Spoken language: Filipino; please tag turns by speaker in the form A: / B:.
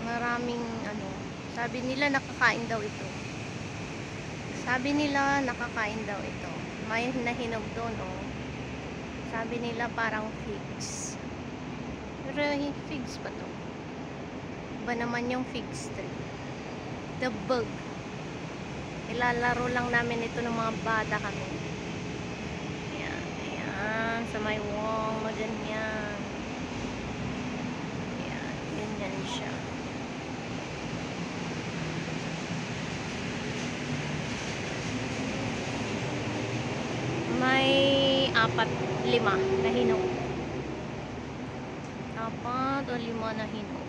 A: Maraming ano, sabi nila nakakain daw ito. Sabi nila nakakain daw ito. May nahinog doon, oh. Sabi nila parang figs. Pero figs pa to. Iba naman yung figs tree. The bug. Ilalaro lang namin ito ng mga bata kami. Ayan, ayan. Sa may wall na ganyan. Ayan, ganyan siya. May 4, 5 na hinog. 4 o 5 na hinog.